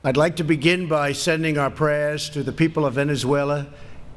I'd like to begin by sending our prayers to the people of Venezuela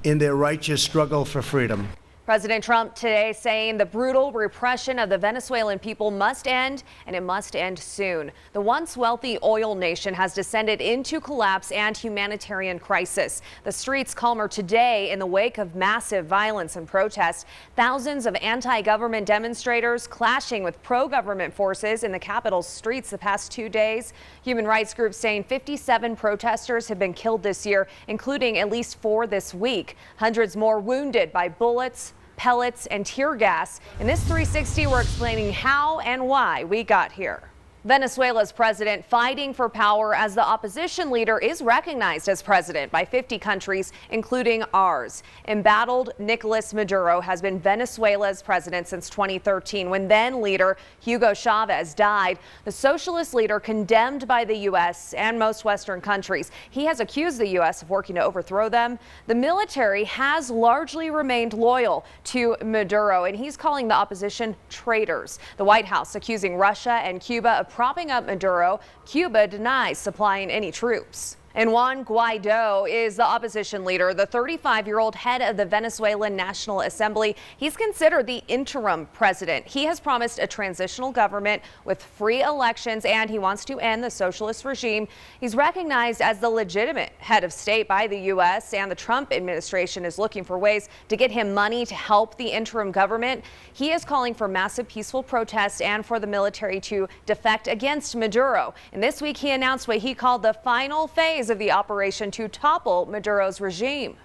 in their righteous struggle for freedom. President Trump today saying the brutal repression of the Venezuelan people must end, and it must end soon. The once wealthy oil nation has descended into collapse and humanitarian crisis. The streets calmer today in the wake of massive violence and protests. Thousands of anti-government demonstrators clashing with pro-government forces in the capital's streets the past 2 days. Human rights groups saying 57 protesters have been killed this year, including at least 4 this week. Hundreds more wounded by bullets, pellets, and tear gas. In this 360, we're explaining how and why we got here. Venezuela's president fighting for power as the opposition leader is recognized as president by 50 countries, including ours. Embattled Nicolas Maduro has been Venezuela's president since 2013, when then leader Hugo Chavez died. The socialist leader condemned by the U.S. and most Western countries. He has accused the U.S. of working to overthrow them. The military has largely remained loyal to Maduro, and he's calling the opposition traitors. The White House accusing Russia and Cuba of propping up Maduro. Cuba denies supplying any troops. And Juan Guaido is the opposition leader, the 35-year-old head of the Venezuelan National Assembly. He's considered the interim president. He has promised a transitional government with free elections, and he wants to end the socialist regime. He's recognized as the legitimate head of state by the U.S., and the Trump administration is looking for ways to get him money to help the interim government. He is calling for massive peaceful protests and for the military to defect against Maduro. And this week he announced what he called the final phase of the operation to topple Maduro's regime.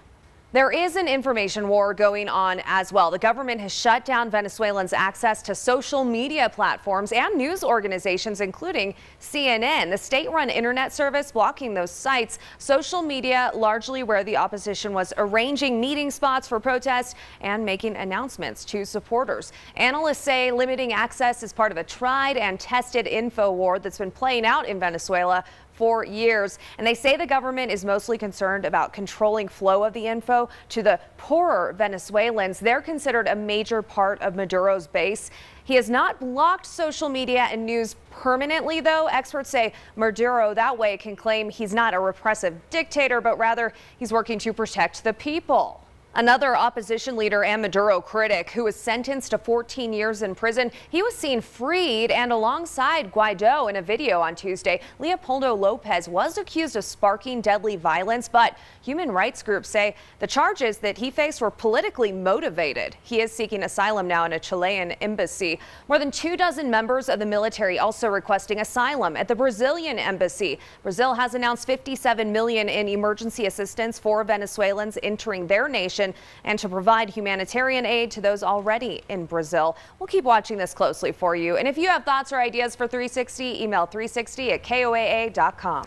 There is an information war going on as well. The government has shut down Venezuelans' access to social media platforms and news organizations, including CNN, the state-run internet service, blocking those sites. Social media, largely where the opposition was arranging meeting spots for protests and making announcements to supporters. Analysts say limiting access is part of a tried and tested info war that's been playing out in Venezuela for years, and they say the government is mostly concerned about controlling flow of the info to the poorer Venezuelans. They're considered a major part of Maduro's base. He has not blocked social media and news permanently, though. Experts say Maduro that way can claim he's not a repressive dictator, but rather he's working to protect the people. Another opposition leader and Maduro critic who was sentenced to 14 years in prison. He was seen freed, and alongside Guaido in a video on Tuesday, Leopoldo Lopez was accused of sparking deadly violence, but human rights groups say the charges that he faced were politically motivated. He is seeking asylum now in a Chilean embassy. More than 24 members of the military also requesting asylum at the Brazilian embassy. Brazil has announced $57 million in emergency assistance for Venezuelans entering their nation and to provide humanitarian aid to those already in Brazil. We'll keep watching this closely for you. And if you have thoughts or ideas for 360, email 360@koaa.com.